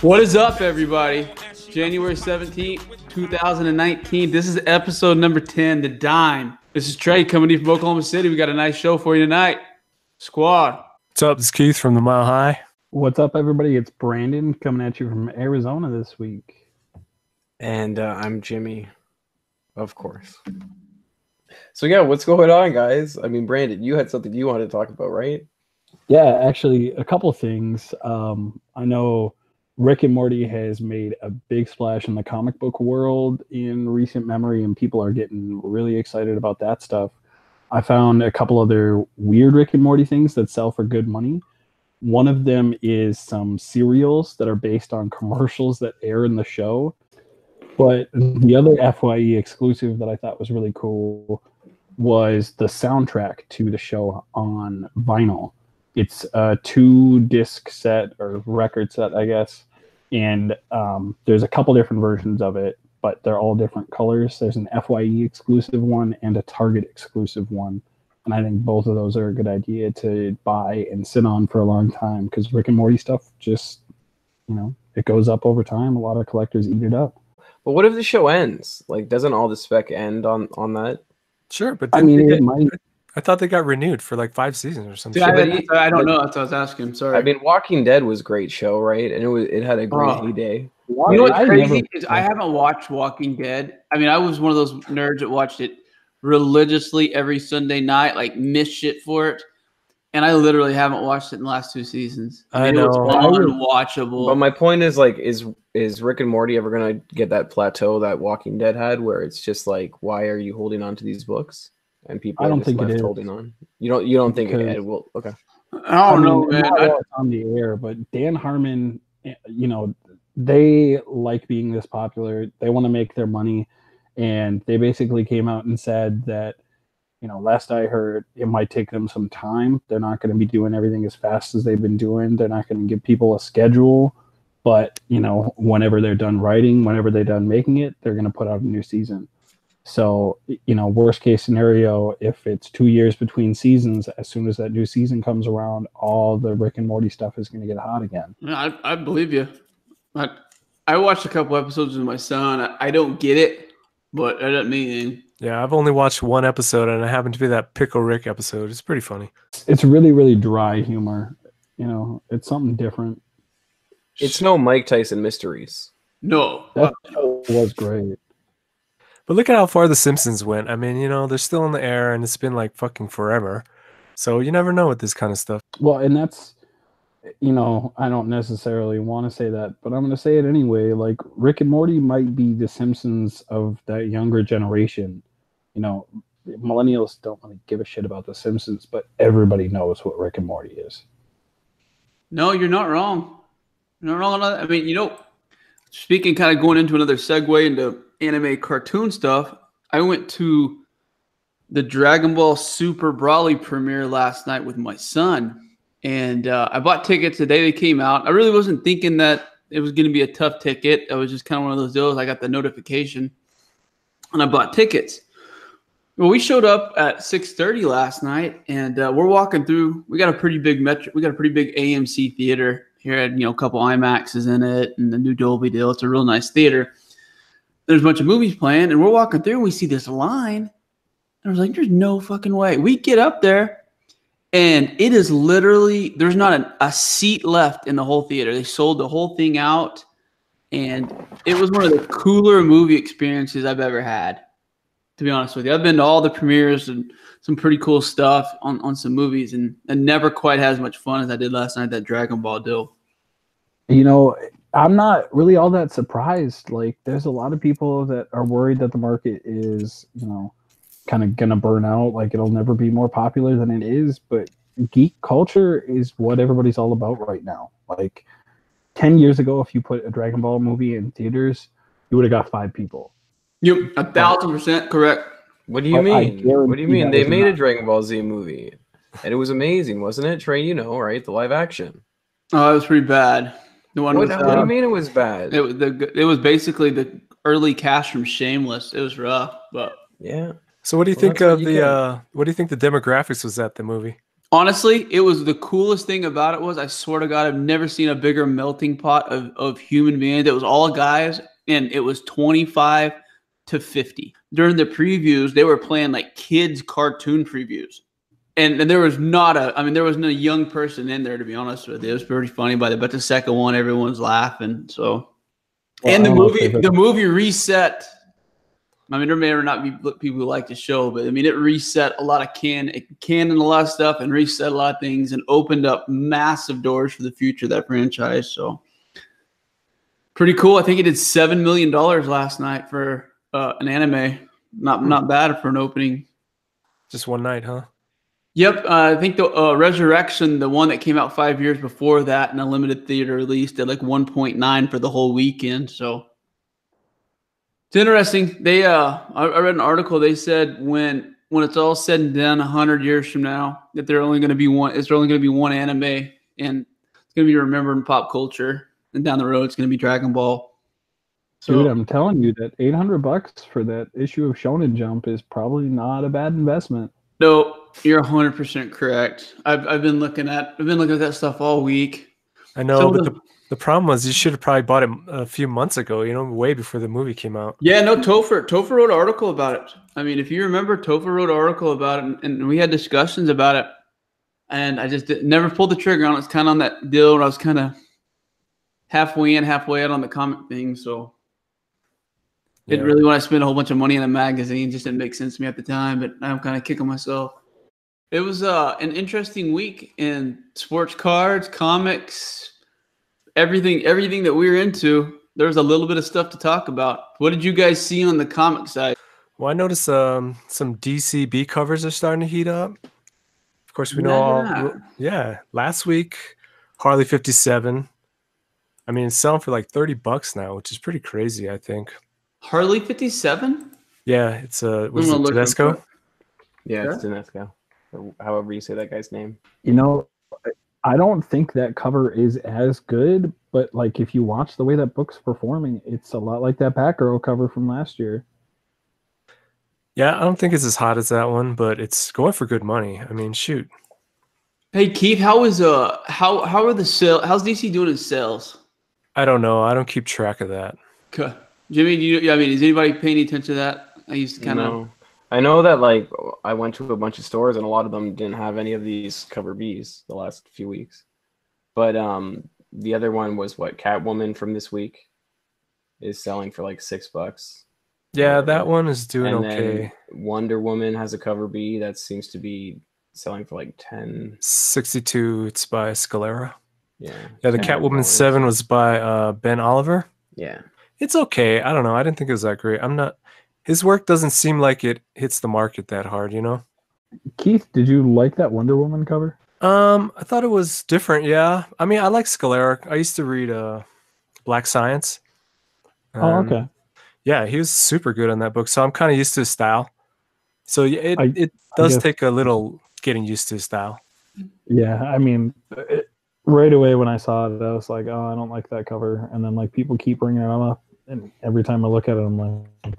What is up, everybody? January 17th, 2019. This is episode number 10, The Dime. This is Trey coming to you from Oklahoma City. We got a nice show for you tonight. Squad. What's up? This is Keith from the Mile High. What's up, everybody? It's Brandon coming at you from Arizona this week. And I'm Jimmy, of course. So, yeah, what's going on, guys? I mean, Brandon, you had something you wanted to talk about, right? Yeah, actually, a couple things. I know Rick and Morty has made a big splash in the comic book world in recent memory, and people are getting really excited about that stuff. I found a couple other weird Rick and Morty things that sell for good money. One of them is some cereals that are based on commercials that air in the show. But the other FYE exclusive that I thought was really cool was the soundtrack to the show on vinyl. It's a 2-disc set or record set, I guess. And there's a couple different versions of it, but they're all different colors. There's an FYE exclusive one and a Target exclusive one. And I think both of those are a good idea to buy and sit on for a long time because Rick and Morty stuff just, it goes up over time. A lot of collectors eat it up. But what if the show ends? Like, doesn't all the spec end on that? Sure, but I mean, it might. I thought they got renewed for like 5 seasons or something. I don't know. That's what I was asking. I'm sorry. I mean, Walking Dead was a great show, right? And it had a great heyday. You know what's crazy is I haven't watched Walking Dead. I mean, I was one of those nerds that watched it religiously every Sunday night, like missed shit for it. And I literally haven't watched it in the last 2 seasons. I know. It's unwatchable. But my point is, like, is Rick and Morty ever going to get that plateau that Walking Dead had where it's just like, why are you holding on to these books? And people I don't are just think left it is. holding on. You don't think it will? Okay. I don't know, man. Not while it's on the air, but Dan Harmon, they like being this popular. They want to make their money. And they basically came out and said that, last I heard, it might take them some time. They're not going to be doing everything as fast as they've been doing. They're not going to give people a schedule. But, whenever they're done writing, whenever they're done making it, they're going to put out a new season. So, worst case scenario, if it's 2 years between seasons, as soon as that new season comes around, all the Rick and Morty stuff is going to get hot again. Yeah, I believe you. I watched a couple episodes with my son. I don't get it, but that doesn't mean anything. Yeah, I've only watched 1 episode, and it happened to be that Pickle Rick episode. It's pretty funny. It's really, really dry humor. It's something different. It's no Mike Tyson Mysteries. No. That show was great. But look at how far The Simpsons went. I mean, they're still in the air, and it's been like fucking forever. So you never know with this kind of stuff. Well, and that's, I don't necessarily want to say that, but I'm going to say it anyway. Like, Rick and Morty might be The Simpsons of that younger generation. Millennials don't really give a shit about The Simpsons, but everybody knows what Rick and Morty is. No, you're not wrong. You're not wrong on that. I mean, speaking, kind of going into another segue into anime cartoon stuff, I went to the Dragon Ball Super Broly premiere last night with my son, and I bought tickets the day they came out. I really wasn't thinking that it was going to be a tough ticket. It was just kind of one of those deals. I got the notification, and I bought tickets. Well, we showed up at 6:30 last night, and we're walking through. We got a pretty big AMC theater here. Had a couple IMAXs in it, and the new Dolby deal. It's a real nice theater. There's a bunch of movies playing, and we're walking through, and we see this line. And I was like, there's no fucking way. We get up there, and it is literally, there's not a seat left in the whole theater. They sold the whole thing out, and it was one of the cooler movie experiences I've ever had, to be honest with you. I've been to all the premieres and some pretty cool stuff on some movies, and never quite had as much fun as I did last night at that Dragon Ball deal. I'm not really all that surprised. Like, there's a lot of people that are worried that the market is, kind of going to burn out. Like, it'll never be more popular than it is. But geek culture is what everybody's all about right now. Like, 10 years ago, if you put a Dragon Ball movie in theaters, you would have got 5 people. Yep, 1,000% correct. What do you mean? What do you mean? They made a Dragon Ball Z movie, and it was amazing, wasn't it? Trey, right? The live action. Oh, it was pretty bad. What do you mean it was bad? It was basically the early cast from Shameless. It was rough, but yeah. So what do you think of the what do you think the demographics was at the movie? Honestly, it was the coolest thing about it was I swear to God, I've never seen a bigger melting pot of human beings. It was all guys, and it was 25 to 50. During the previews, they were playing like kids' cartoon previews. And there was there wasn't a young person in there, to be honest with you. It was pretty funny, but the second one, everyone's laughing. So, Well, and I don't know if the movie reset. I mean, there may or not be people who like the show, but I mean, it reset a lot of canon a lot of stuff and reset a lot of things and opened up massive doors for the future of that franchise. So, pretty cool. I think it did $7 million last night for an anime. Not bad for an opening. Just one night, huh? Yep, I think the Resurrection, the one that came out 5 years before that in a limited theater release, did like 1.9 for the whole weekend. So it's interesting. They I read an article. They said when it's all said and done, 100 years from now, that there only going to be one. It's only going to be one anime, and it's going to be remembered in pop culture. And down the road, it's going to be Dragon Ball. So, Dude, I'm telling you that $800 for that issue of Shonen Jump is probably not a bad investment. No, you're 100% correct. I've been looking at that stuff all week. I know, but the problem was you should have probably bought it a few months ago, way before the movie came out. Yeah, no, Topher wrote an article about it. I mean, if you remember, Topher wrote an article about it, and we had discussions about it, and I just never pulled the trigger on it. It's kind of on that deal where I was kind of halfway in, halfway out on the comic thing, so didn't really want to spend a whole bunch of money on a magazine. Just didn't make sense to me at the time, but I'm kind of kicking myself. It was an interesting week in sports cards, comics, everything that we were into. There was a little bit of stuff to talk about. What did you guys see on the comic side? Well, I noticed some DCB covers are starting to heat up. Of course, we know last week, Harley 57. I mean, it's selling for like $30 now, which is pretty crazy, I think. Harley 57? Yeah, it's Tedesco? Yeah, it's Tedesco. However you say that guy's name. I don't think that cover is as good, but like if you watch the way that book's performing, it's a lot like that Batgirl cover from last year. Yeah, I don't think it's as hot as that one, but it's going for good money. I mean, shoot. Hey Keith, how are the sales? How's DC doing in sales? I don't know. I don't keep track of that. Okay. Jimmy, is anybody paying attention to that? I used to kind of. I know that like I went to a bunch of stores and a lot of them didn't have any of these cover Bs the last few weeks. But the other one was Catwoman from this week is selling for like $6. Yeah, that one is doing and okay. Then Wonder Woman has a cover B that seems to be selling for like 10. 62. It's by Scalera. Yeah. Yeah, the Catwoman 7 was by Ben Oliver. Yeah. It's okay. I don't know. I didn't think it was that great. His work doesn't seem like it hits the market that hard, Keith, did you like that Wonder Woman cover? I thought it was different, yeah. I mean, I like Scalera. I used to read Black Science. Okay. Yeah, he was super good on that book, so I'm kind of used to his style. So yeah, it does take a little getting used to his style. Yeah, I mean, right away when I saw it, I was like, oh, I don't like that cover. And then like people keep bringing it up, and every time I look at it, I'm like,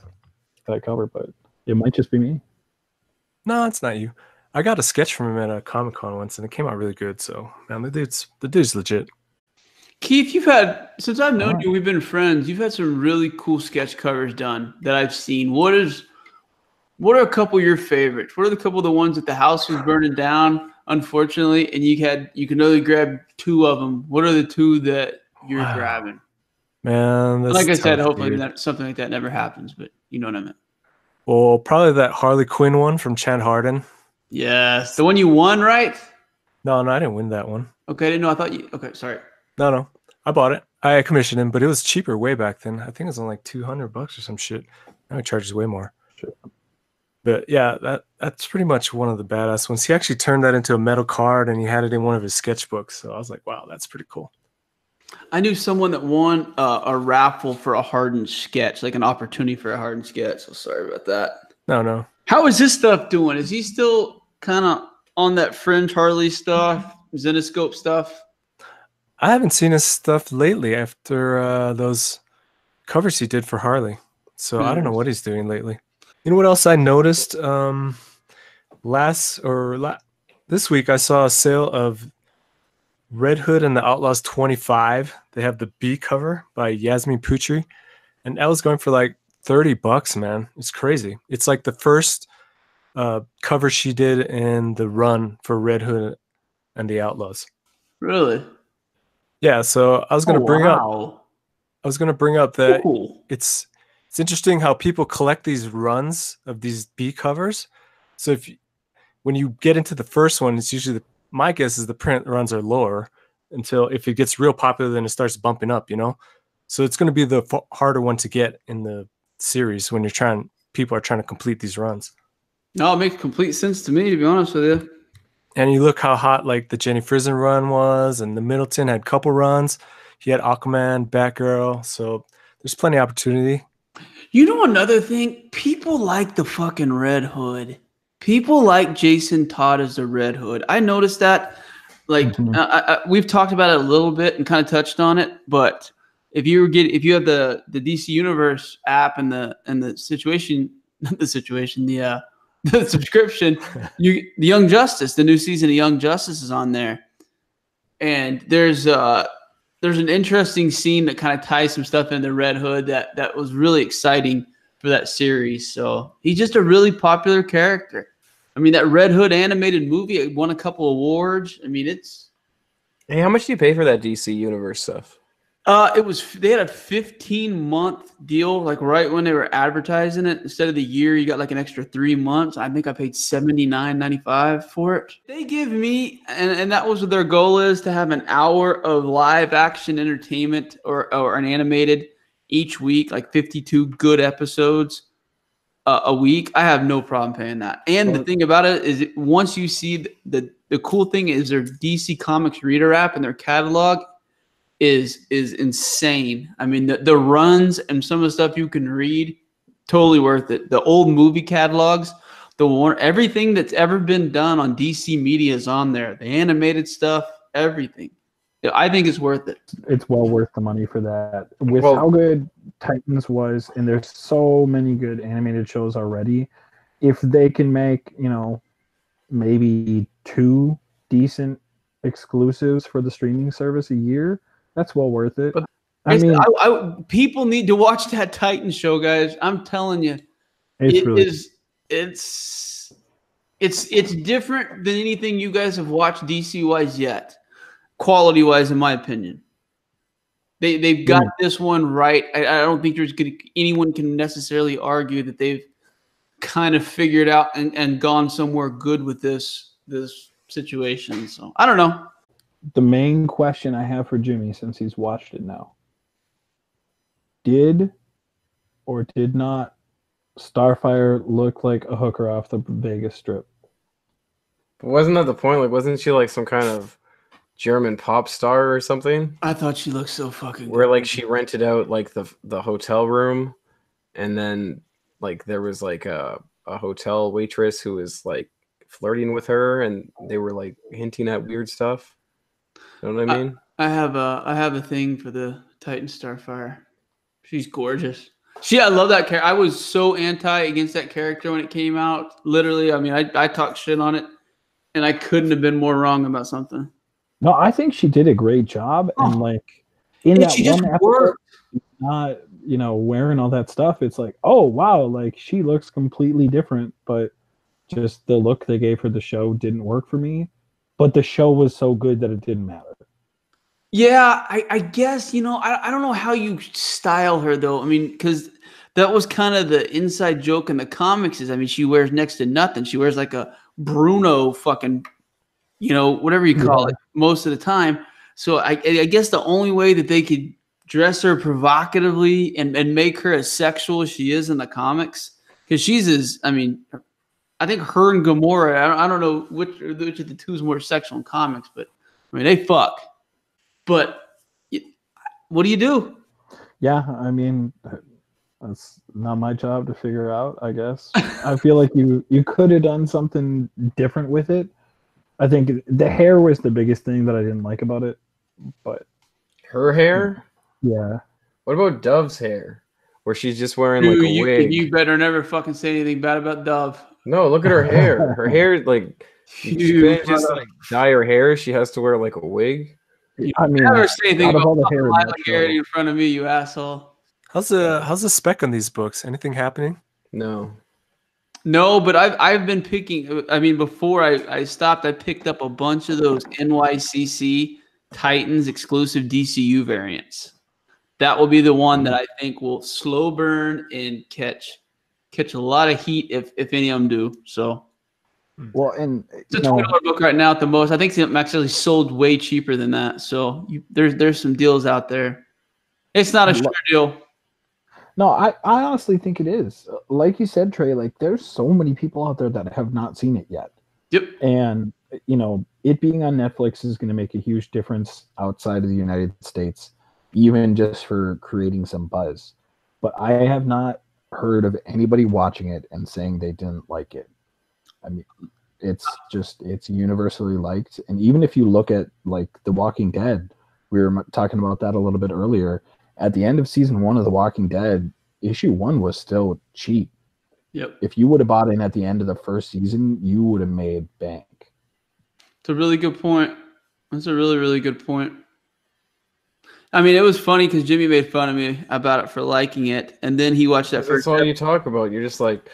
that cover, but it might just be me. No, it's not you. I got a sketch from him at a Comic-Con once, and it came out really good. So, man, the dude's legit. Keith, since I've known you, we've been friends. You've had some really cool sketch covers done that I've seen. What are a couple of your favorites? What are a couple of the ones that the house was burning down, unfortunately, and you can only grab 2 of them? What are the 2 that you're grabbing? Man, like I said, hopefully something like that never happens, but you know what I mean. Well, probably that Harley Quinn one from Chad Harden. Yes, the one you won, right? No, I didn't win that one. Okay, I didn't know. I thought you. Okay, sorry. No, I bought it. I commissioned him, but it was cheaper way back then. I think it was only like $200 or some shit. Now he charges way more. Sure. But yeah, that's pretty much one of the badass ones. He actually turned that into a metal card, and he had it in one of his sketchbooks. So I was like, wow, that's pretty cool. I knew someone that won a raffle for a Harden sketch, like an opportunity for a Harden sketch. So sorry about that. No. How is his stuff doing? Is he still kind of on that fringe Harley stuff, Zenoscope stuff? I haven't seen his stuff lately after those covers he did for Harley. So I don't know what he's doing lately. You know what else I noticed? this week I saw a sale of Red Hood and the Outlaws 25. They have the B cover by Yasmin Putri, and that was going for like $30, man. It's crazy. It's like the first cover she did in the run for Red Hood and the Outlaws. Really? Yeah. So I was going to bring up that cool. It's interesting how people collect these runs of these B covers. So when you get into the first one, it's usually my guess is the print runs are lower until if it gets real popular, then it starts bumping up, you know? So it's going to be the harder one to get in the series when people are trying to complete these runs. No, it makes complete sense to me, to be honest with you. And you look how hot like the Jenny Frison run was, and the Middleton had a couple runs. He had Aquaman, Batgirl, so there's plenty of opportunity. You know another thing? People like the fucking Red Hood. People like Jason Todd as the Red Hood. I noticed that. Like we've talked about it a little bit and kind of touched on it, but if you have the DC Universe app and the subscription, the Young Justice, the new season of Young Justice is on there, and there's an interesting scene that kind of ties some stuff into Red Hood that was really exciting for that series. So he's just a really popular character. I mean, that Red Hood animated movie, it won a couple awards. I mean, it's. Hey, how much do you pay for that DC Universe stuff? They had a 15-month deal, like right when they were advertising it. Instead of the year, you got like an extra 3 months. I think I paid $79.95 for it. They give me, and that was what their goal is, to have an hour of live action entertainment or an animated each week, like 52 good episodes a week. I have no problem paying that. And the thing about it is, once you see the cool thing is their DC Comics Reader app and their catalog is insane. I mean, the runs and some of the stuff you can read, totally worth it. The old movie catalogs, everything that's ever been done on DC media is on there. The animated stuff, everything. I think it's worth it. It's well worth the money for that. With how good Titans was, and there's so many good animated shows already, if they can make, maybe 2 decent exclusives for the streaming service a year, that's well worth it. But people need to watch that Titan show, guys. I'm telling you, it's different than anything you guys have watched DC wise yet, quality wise, in my opinion. They've got this one right. I don't think anyone can necessarily argue that they've kind of figured out and gone somewhere good with this situation. So I don't know. The main question I have for Jimmy, since he's watched it now, did or did not Starfire look like a hooker off the Vegas Strip? But wasn't that the point? Like, wasn't she like some kind of German pop star or something? I thought she looked so fucking where good. Like she rented out like the hotel room, and then like there was like a hotel waitress who was like flirting with her, and they were like hinting at weird stuff. You know what I mean? I have a thing for the Titan Starfire. She's gorgeous. I love that character. I was so against that character when it came out. Literally, I mean, I talked shit on it, and I couldn't have been more wrong about something. No, I think she did a great job, and like in that one episode, not wearing all that stuff. It's like, oh wow, like she looks completely different, but just the look they gave her the show didn't work for me. But the show was so good that it didn't matter. Yeah, I guess, I don't know how you style her, though. I mean, because that was kind of the inside joke in the comics is, I mean, she wears next to nothing. She wears like a Bruno fucking, whatever you call it, most of the time. So I guess the only way that they could dress her provocatively and make her as sexual as she is in the comics, because I think her and Gamora, I don't know which of the two is more sexual in comics, but I mean, they fuck. But what do you do? Yeah, I mean, that's not my job to figure out, I guess. I feel like you could have done something different with it. I think the hair was the biggest thing that I didn't like about it. But her hair? Yeah. What about Dove's hair? Where she's just wearing like a wig. You better never fucking say anything bad about Dove. No, look at her hair. Her hair, like, She couldn't just like dye her hair. She has to wear like a wig. I mean, never say anything out of about all the hair in that Garrity show, in front of me, you asshole. How's the spec on these books? Anything happening? No. No, but I've been picking. I mean, before I stopped, I picked up a bunch of those NYCC Titans exclusive DCU variants. That will be the one that I think will slow burn and catch a lot of heat if any of them do. So, well, and it's a $20 book right now at the most. I think it's actually sold way cheaper than that. So there's some deals out there. It's not a sure deal. No, I honestly think it is. Like you said, Trey, like there's so many people out there that have not seen it yet. Yep. And it being on Netflix is going to make a huge difference outside of the United States, even just for creating some buzz. But I have not heard of anybody watching it and saying they didn't like it. I mean, it's universally liked. And even if you look at like The Walking Dead, we were talking about that a little bit earlier. At the end of season 1 of The Walking Dead, issue 1 was still cheap. Yep. If you would have bought in at the end of the first season, you would have made bank. It's a really good point. That's a really, really good point. I mean, it was funny because Jimmy made fun of me about it for liking it, and then he watched that first. That's all you talk about. You're just like,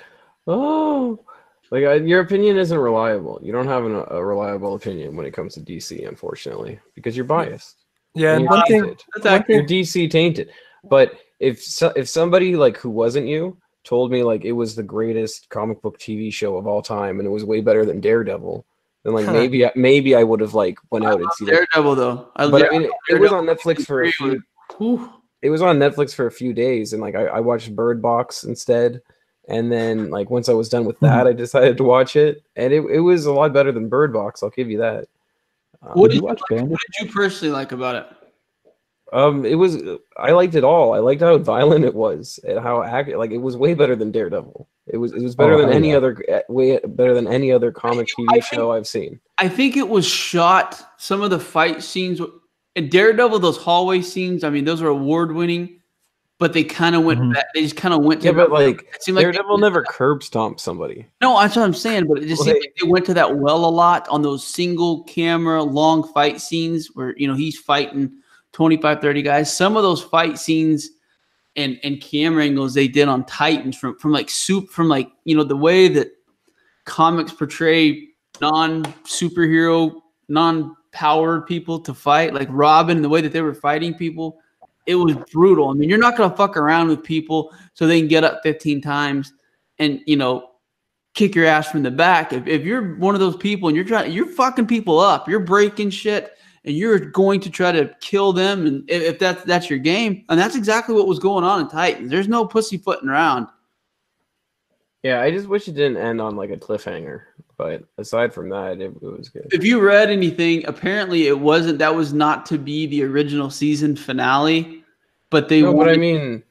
oh, like your opinion isn't reliable. You don't have a reliable opinion when it comes to DC, unfortunately, because you're biased. Yeah, and one thing, you're DC tainted. But if somebody like who wasn't you told me like it was the greatest comic book TV show of all time and it was way better than Daredevil, then like maybe I would have like went out and seen Daredevil though. I mean, it was on Netflix for a few. It was on Netflix for a few days, and like I watched Bird Box instead. And then like once I was done with that, I decided to watch it, and it was a lot better than Bird Box. I'll give you that. What did you personally like about it? I liked it all. I liked how violent it was and how it was way better than Daredevil. It was better than any other comic TV show I've seen. I think it was shot. Some of the fight scenes in Daredevil, those hallway scenes. I mean, those are award winning, but they kind of went back. They just kind of went. Yeah, but like Daredevil never curb stomped somebody. No, that's what I'm saying. But it just seemed like they went to that well a lot on those single camera long fight scenes where he's fighting 25, 30 guys. Some of those fight scenes and camera angles they did on Titans from the way that comics portray non-superhero, non-powered people to fight, like Robin, the way that they were fighting people, it was brutal. I mean, you're not going to fuck around with people so they can get up 15 times and, kick your ass from the back. If you're one of those people and you're fucking people up, you're breaking shit, and you're going to try to kill them, and if that's your game, and that's exactly what was going on in Titans. There's no pussyfooting around. Yeah, I just wish it didn't end on like a cliffhanger. But aside from that, it was good. If you read anything, apparently it wasn't. That was not to be the original season finale, but they. No, but I mean,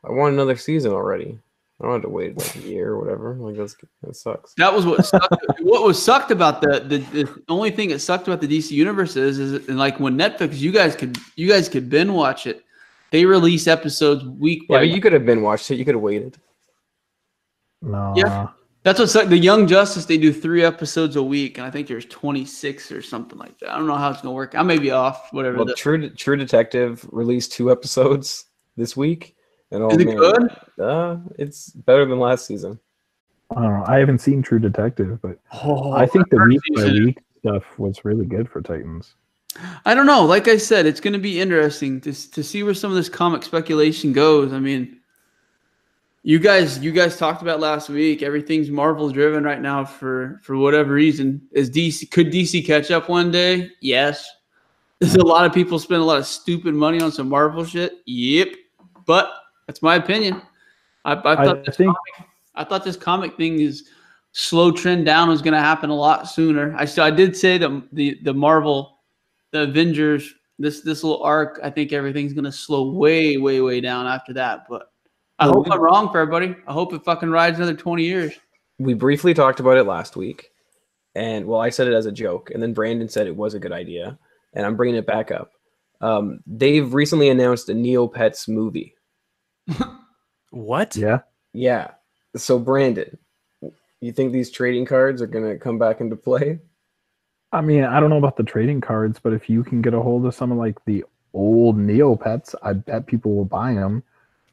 I want another season already. I don't have to wait like a year or whatever. Like that sucks. That was what sucked. What was sucked about the only thing that sucked about the DC universe is like when Netflix, you guys could binge watch it. They release episodes week by week. But you could have binge watched it. You could have waited. No. Yeah, that's what sucked. The Young Justice, they do 3 episodes a week, and I think there's 26 or something like that. I don't know how it's gonna work. I may be off. Whatever. Well, True Detective released 2 episodes this week. And is it good? It's better than last season. I don't know. I haven't seen True Detective, but I think the week by week stuff was really good for Titans. I don't know. Like I said, it's going to be interesting to see where some of this comic speculation goes. I mean, you guys talked about last week. Everything's Marvel driven right now for whatever reason. Could DC catch up one day? Yes. There's a lot of people spend a lot of stupid money on some Marvel shit. Yep. But that's my opinion. I thought this comic thing is slow trend down was going to happen a lot sooner. I did say that the Marvel, the Avengers, this little arc, I think everything's going to slow way, way, way down after that. But I hope I'm wrong for everybody. I hope it fucking rides another 20 years. We briefly talked about it last week. And I said it as a joke. And then Brandon said it was a good idea. And I'm bringing it back up. They've recently announced a Neopets movie. What? Yeah. Yeah. So Brandon, You think these trading cards are gonna come back into play? I mean, I don't know about the trading cards, but if you can get a hold of some of like the old Neopets, I bet people will buy them.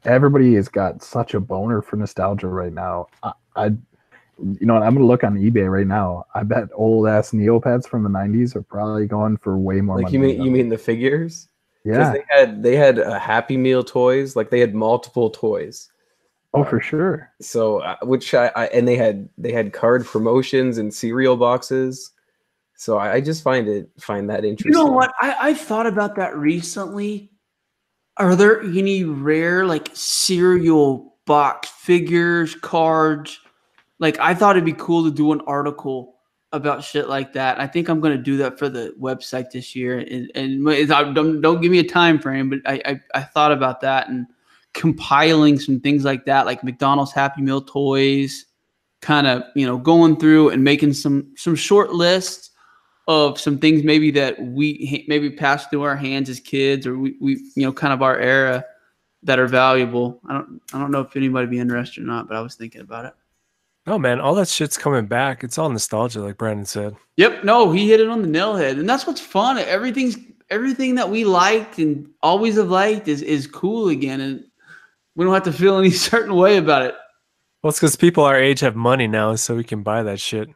Everybody has got such a boner for nostalgia right now. You know what? I'm gonna look on eBay right now. I bet old ass Neopets from the '90s are probably going for way more Like money. you mean the figures? Yeah. They had Happy Meal toys. Like they had multiple toys. Oh, for sure. So which and they had card promotions and cereal boxes. So I just find that interesting. You know what? I thought about that recently. Are there any rare like cereal box figures, cards? Like I thought it'd be cool to do an article about shit like that. I think I'm gonna do that for the website this year. And don't give me a time frame, but I thought about that and compiling some things like that, like McDonald's Happy Meal toys, kind of going through and making some short lists of some things maybe that we maybe passed through our hands as kids, or we kind of our era that are valuable. I don't know if anybody would be interested or not, but I was thinking about it. Oh man, all that shit's coming back. It's all nostalgia, like Brandon said. Yep, no, he hit it on the nail head, and that's what's fun. Everything that we liked and always have liked is cool again, and we don't have to feel any certain way about it. Well, it's because people our age have money now, so we can buy that shit.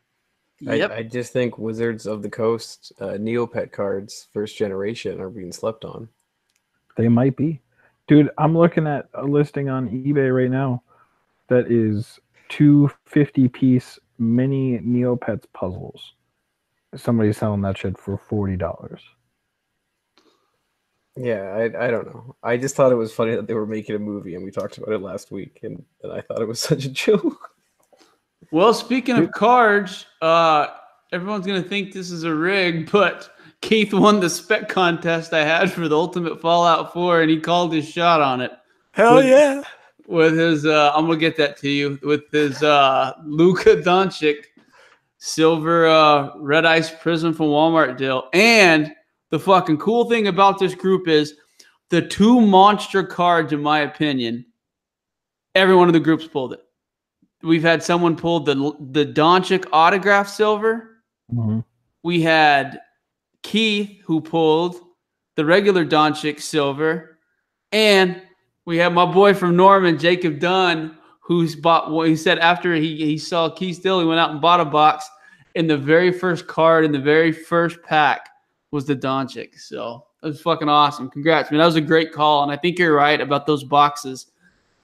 Yep. I just think Wizards of the Coast Neopet cards, first generation, are being slept on. They might be. Dude, I'm looking at a listing on eBay right now that is 250-piece mini Neopets puzzles. Somebody's selling that shit for $40. Yeah, I don't know. I just thought it was funny that they were making a movie, and we talked about it last week, and I thought it was such a joke. Well, speaking of cards, everyone's going to think this is a rig, but Keith won the spec contest I had for the Ultimate Fallout 4, and he called his shot on it. Hell yeah. With his, I'm going to get that to you, with his Luka Doncic silver red ice prism from Walmart deal. And the fucking cool thing about this group is the two monster cards, in my opinion, every one of the groups pulled it. We've had someone pull the Doncic autograph silver. Mm-hmm. We had Keith who pulled the regular Doncic silver, and we had my boy from Norman, Jacob Dunn, who's bought. Well, he said after he saw Keith Still, he went out and bought a box, and the very first card in the very first pack was the Doncic. So that was fucking awesome. Congrats, man. That was a great call, and I think you're right about those boxes.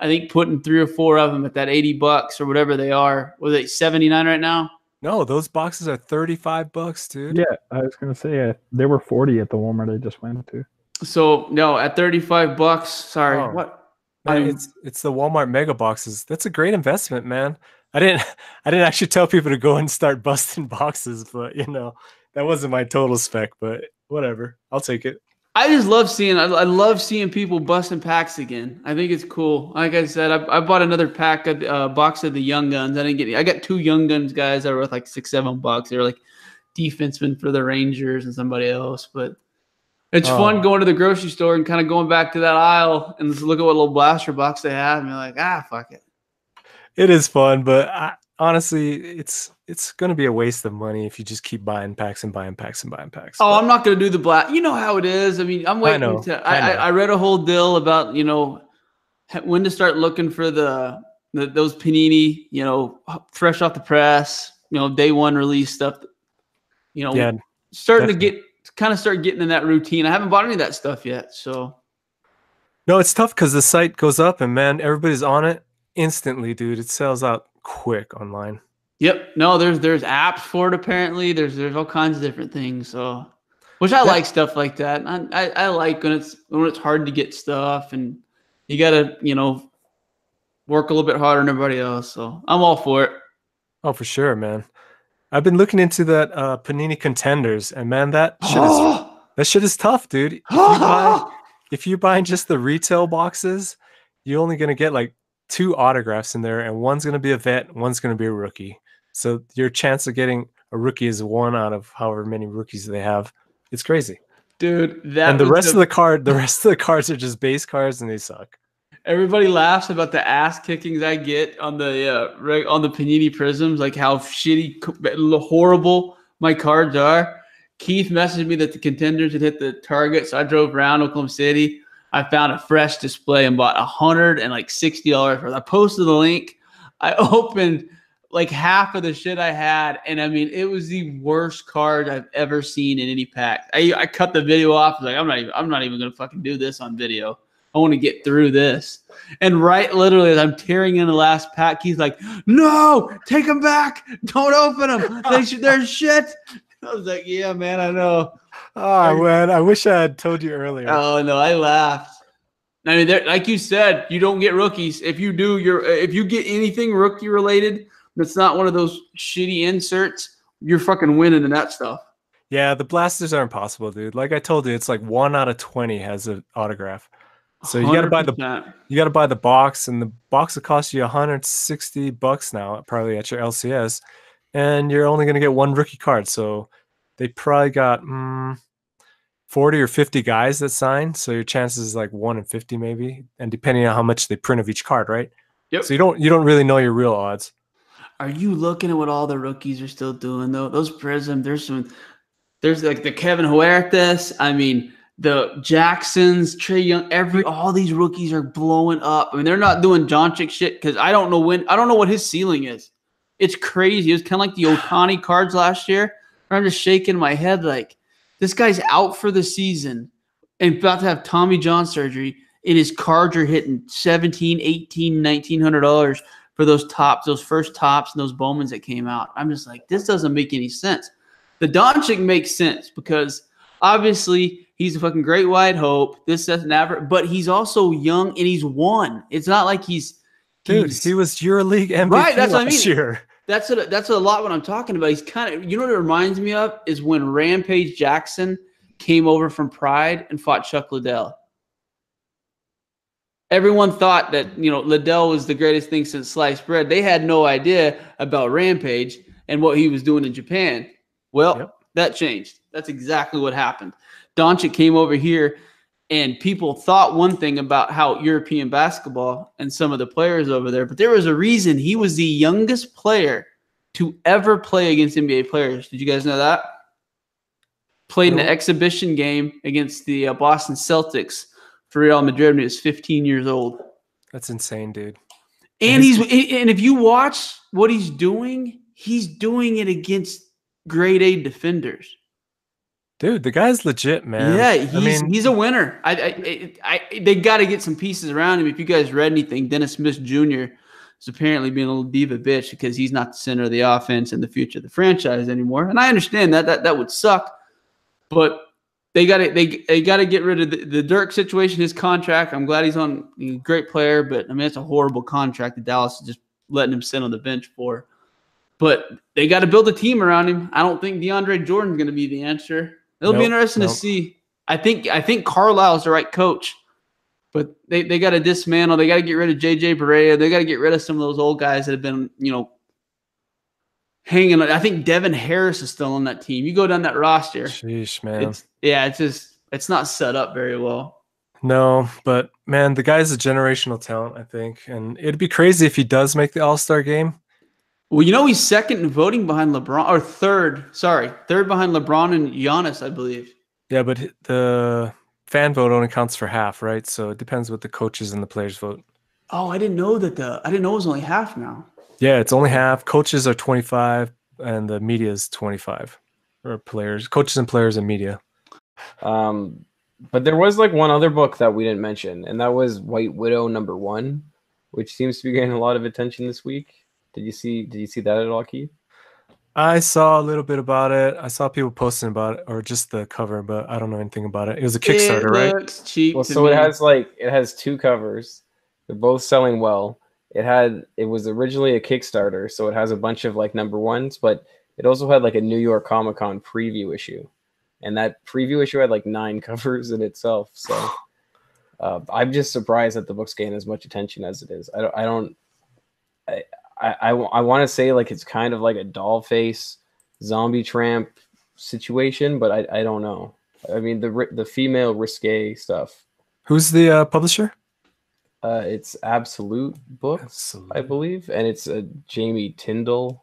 I think putting 3 or 4 of them at that $80 or whatever they are. Was it $79 right now? No, those boxes are $35, dude. Yeah, I was gonna say they were $40 at the Walmart I just went to. So no, at $35. Sorry, what? Man, it's the Walmart mega boxes. That's a great investment, man. I didn't actually tell people to go and start busting boxes, but that wasn't my total spec. But whatever, I'll take it. I just love seeing. I love seeing people busting packs again. I think it's cool. Like I said, I bought another pack of box of the Young Guns. I got 2 Young Guns guys that were worth like $6-7. They were like defensemen for the Rangers and somebody else. But it's fun going to the grocery store and kind of going back to that aisle and just look at what little blaster box they have, and you're like, fuck it. It is fun, but honestly, it's going to be a waste of money if you just keep buying packs and buying packs and buying packs. Oh, I'm not going to do the black. You know how it is. I mean, I'm waiting. I read a whole deal about when to start looking for those Panini, fresh off the press, day one release stuff. Starting to start getting in that routine. I haven't bought any of that stuff yet, so. No, it's tough because the site goes up and man, everybody's on it instantly, dude. It sells out quick online. Yep. No, there's apps for it apparently. There's all kinds of different things. So, which I like stuff like that. I like when it's hard to get stuff and you gotta work a little bit harder than everybody else. So I'm all for it. Oh, for sure, man. I've been looking into that Panini Contenders, and man, that shit is tough, dude. If you buy just the retail boxes, you're only gonna get like 2 autographs in there, and one's gonna be a vet, one's gonna be a rookie. So your chance of getting a rookie is 1 out of however many rookies they have. It's crazy, dude. The rest of the cards are just base cards, and they suck. Everybody laughs about the ass kickings I get on the Panini Prisms, like how shitty, horrible my cards are. Keith messaged me that the contenders had hit the target, so I drove around Oklahoma City. I found a fresh display and bought $160 worth. I posted the link. I opened like half of the shit I had, and I mean, it was the worst card I've ever seen in any pack. I cut the video off. I was like, I'm not even gonna fucking do this on video. I want to get through this. And right literally as I'm tearing in the last pack, he's like, no, take them back. Don't open them. They're shit. I was like, yeah, man, I know. Oh, man, I wish I had told you earlier. Oh, no, I laughed. I mean, like you said, you don't get rookies. If you do, if you get anything rookie related that's not one of those shitty inserts, you're fucking winning in that stuff. Yeah, the blasters are impossible, dude. Like I told you, it's like 1 out of 20 has an autograph. So you got to buy the box, and the box will cost you $160 now, probably at your LCS, and you're only going to get one rookie card. So they probably got 40 or 50 guys that sign. So your chances is like 1 in 50 maybe, and depending on how much they print of each card, right? Yep. So you don't really know your real odds. Are you looking at what all the rookies are still doing though? Those Prism, there's like the Kevin Huertas. I mean, the Jacksons, Trey Young, all these rookies are blowing up. I mean, they're not doing Doncic shit because I don't know what his ceiling is. It's crazy. It was kind of like the Ohtani cards last year. I'm just shaking my head like this guy's out for the season and about to have Tommy John surgery, and his cards are hitting $1,700, $1,800, $1,900 for those tops, those first tops, and those Bowmans that came out. I'm just like, this doesn't make any sense. The Doncic makes sense because obviously he's a fucking great wide hope. This doesn't ever, but he's also young and he's won. It's not like he was EuroLeague MVP right. That's what I mean. Year. That's a lot what I'm talking about. He's kind of, you know what it reminds me of is when Rampage Jackson came over from Pride and fought Chuck Liddell. Everyone thought that, Liddell was the greatest thing since sliced bread. They had no idea about Rampage and what he was doing in Japan. Well, That changed. That's exactly what happened. Doncic came over here, and people thought one thing about how European basketball and some of the players over there, but there was a reason he was the youngest player to ever play against NBA players. Did you guys know that? Played in an exhibition game against the Boston Celtics for Real Madrid when he was 15 years old. That's insane, dude. And and if you watch what he's doing it against grade A defenders. Dude, the guy's legit, man. Yeah, he's a winner. They got to get some pieces around him. If you guys read anything, Dennis Smith Jr. is apparently being a little diva bitch because he's not the center of the offense and the future of the franchise anymore. And I understand that would suck, but they got to get rid of the Dirk situation. His contract. I'm glad he's a great player, but I mean it's a horrible contract that Dallas is just letting him sit on the bench for. But they got to build a team around him. I don't think DeAndre Jordan's going to be the answer. It'll be interesting to see. I think Carlisle's the right coach, but they got to dismantle. They got to get rid of JJ Barea. They got to get rid of some of those old guys that have been, hanging. I think Devin Harris is still on that team. You go down that roster. Sheesh, man. It's not set up very well. No, but man, the guy's a generational talent, I think, and it'd be crazy if he does make the All-Star game. Well, he's second in voting behind LeBron, or third behind LeBron and Giannis, I believe. Yeah, but the fan vote only counts for half, right? So it depends what the coaches and the players vote. Oh, I didn't know it was only half now. Yeah, it's only half. Coaches are 25, and the media is 25. Or players, coaches and players and media. But there was like one other book that we didn't mention, and that was White Widow #1, which seems to be getting a lot of attention this week. Did you see that at all, Keith? I saw a little bit about it. I saw people posting about it, or just the cover, but I don't know anything about it. It was a Kickstarter, right? Looks cheap. Well, so it has 2 covers. They're both selling well. It was originally a Kickstarter, so it has a bunch of like #1s, but it also had like a New York Comic Con preview issue, and that preview issue had like 9 covers in itself. So I'm just surprised that the book's getting as much attention as it is. I want to say like it's kind of like a doll face zombie tramp situation, but I don't know. I mean the female risque stuff. Who's the publisher? It's Absolute Books, I believe, and it's a Jamie Tyndall.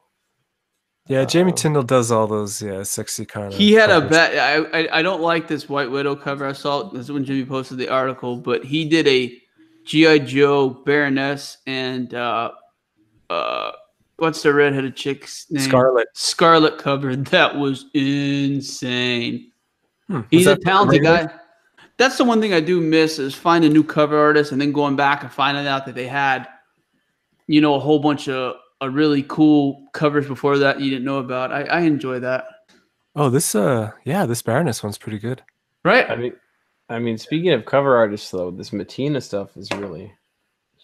Yeah, Jamie Tyndall does all those sexy kind of. He had covers. a bet. I don't like this White Widow cover. I saw this is when Jimmy posted the article, but he did a G.I. Joe Baroness and what's the redheaded chick's name? Scarlet cover. That was insane. He's a talented guy. That's the one thing I do miss is finding new cover artists and then going back and finding out that they had, a whole bunch of really cool covers before that you didn't know about. I enjoy that. Oh, this Baroness one's pretty good. Right? I mean, speaking of cover artists though, this Matina stuff is really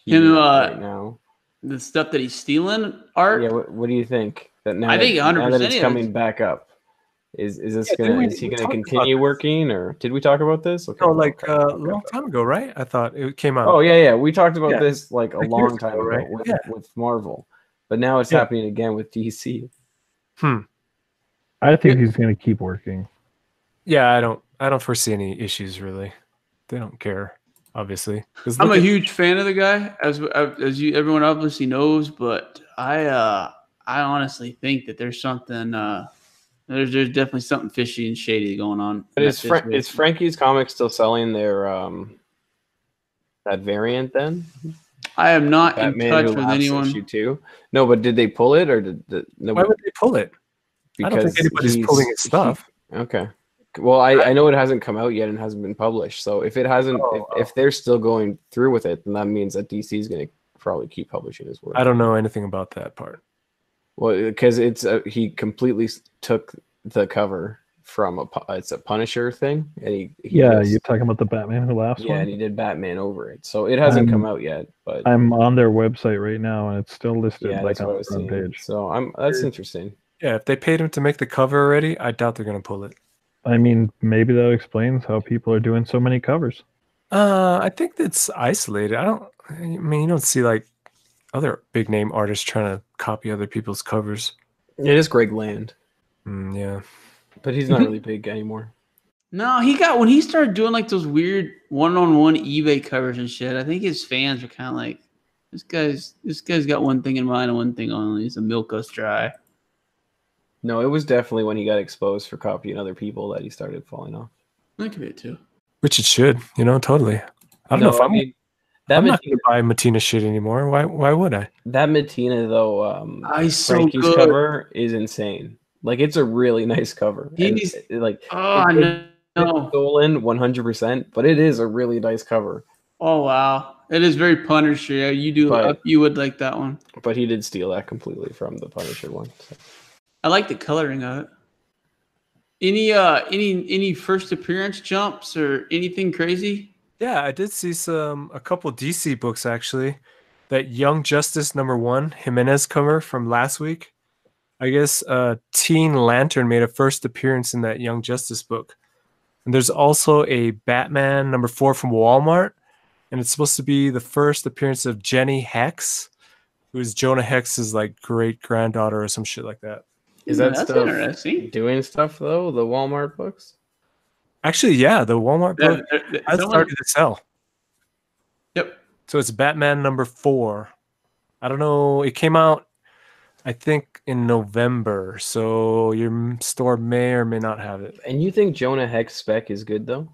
right now. The stuff that he's stealing art? Yeah, what do you think? I think 100% now that it's coming back up. Is he gonna continue working, or did we talk about this? Okay, like a long time ago, right? I thought it came out. Oh yeah, we talked about this like a long time ago, right? with Marvel, but now it's happening again with DC. I think he's gonna keep working. Yeah, I don't foresee any issues really. They don't care, obviously. I'm a huge fan of the guy, as everyone obviously knows, but I honestly think that there's something. There's definitely something fishy and shady going on. But is Frankie's Comics still selling their that variant then? I am not in touch with anyone. Issue 2. No, but did they pull it or did nobody? Why would they pull it? Because I don't think anybody's pulling his stuff. Okay. Well, I know it hasn't come out yet and hasn't been published. So if it hasn't, if they're still going through with it, then that means that DC is going to probably keep publishing his work. I don't know anything about that part. Well, because it's he completely took the cover from it's a Punisher thing, and you're talking about the Batman Who Laughs one. Yeah, and he did Batman over it, so it hasn't come out yet. But I'm on their website right now, and it's still listed like on the front page. So that's interesting. Yeah, if they paid him to make the cover already, I doubt they're gonna pull it. I mean, maybe that explains how people are doing so many covers. I think that's isolated. I mean, you don't see like other big name artists trying to copy other people's covers. It is Greg Land. Yeah. But he's not really big anymore. No, when he started doing like those weird one-on-one eBay covers and shit, I think his fans were kind of like, this guy's got one thing in mind and one thing only. He's to milk us dry. No, it was definitely when he got exposed for copying other people that he started falling off. That could be it too. Which it should, totally. I don't know if I'm not going to buy Matina shit anymore. Why would I? That Matina though, Frankie's cover is insane. Like it's a really nice cover. It's stolen 100%, but it is a really nice cover. Oh wow, it is very Punisher. Yeah, you would like that one. But he did steal that completely from the Punisher one. So. I like the coloring of it. Any first appearance jumps or anything crazy? Yeah, I did see a couple DC books actually. That Young Justice #1 Jimenez cover from last week. I guess Teen Lantern made a first appearance in that Young Justice book. And there's also a Batman #4 from Walmart. And it's supposed to be the first appearance of Jenny Hex, who is Jonah Hex's like great-granddaughter or some shit like that. Is that stuff interesting? Doing stuff though, the Walmart books? Actually, yeah, the Walmart book has started to sell. Yep. So it's Batman #4. I don't know. It came out, I think, in November. So your store may or may not have it. And you think Jonah Hex spec is good though?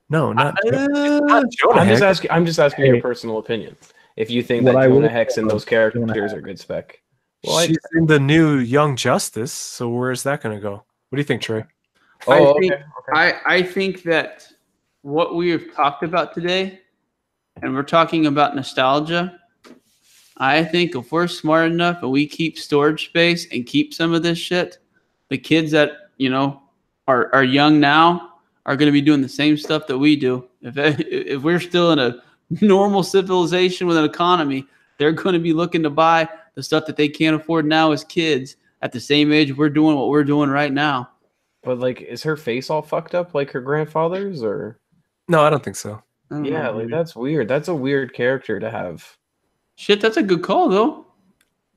No, not Jonah Hex. I'm just asking your personal opinion. If you think that Jonah Hex and those characters are good spec. Well, she's in the new Young Justice, so where's that going to go? What do you think, Trey? I think that what we have talked about today, and we're talking about nostalgia, I think if we're smart enough and we keep storage space and keep some of this shit, the kids that, are young now are going to be doing the same stuff that we do. If we're still in a normal civilization with an economy, they're going to be looking to buy the stuff that they can't afford now as kids at the same age we're doing what we're doing right now. But like, is her face all fucked up like her grandfather's, or? No, I don't think so. Yeah, like that's weird. That's a weird character to have. Shit, that's a good call though.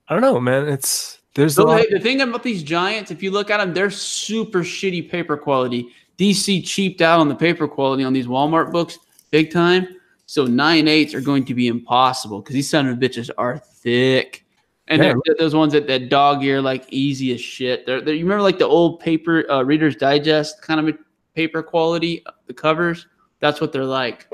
I don't know, man. The thing about these giants, if you look at them, they're super shitty paper quality. DC cheaped out on the paper quality on these Walmart books big time. So 9/8 are going to be impossible because these son of bitches are thick. And they're those ones that dog ear like easy as shit. They're you remember like the old paper Reader's Digest kind of paper quality, the covers? That's what they're like.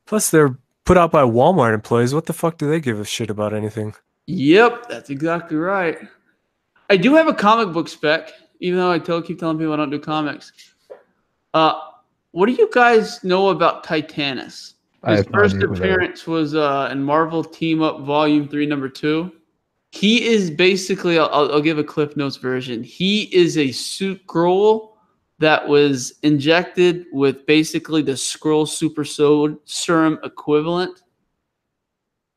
Plus, they're put out by Walmart employees. What the fuck do they give a shit about anything? Yep, that's exactly right. I do have a comic book spec, even though I keep telling people I don't do comics. What do you guys know about Titanus? His first appearance was in Marvel Team Up Volume 3, Number 2. He is basically, I'll give a Cliff Notes version. He is a Skrull that was injected with basically the Skrull Super Serum equivalent,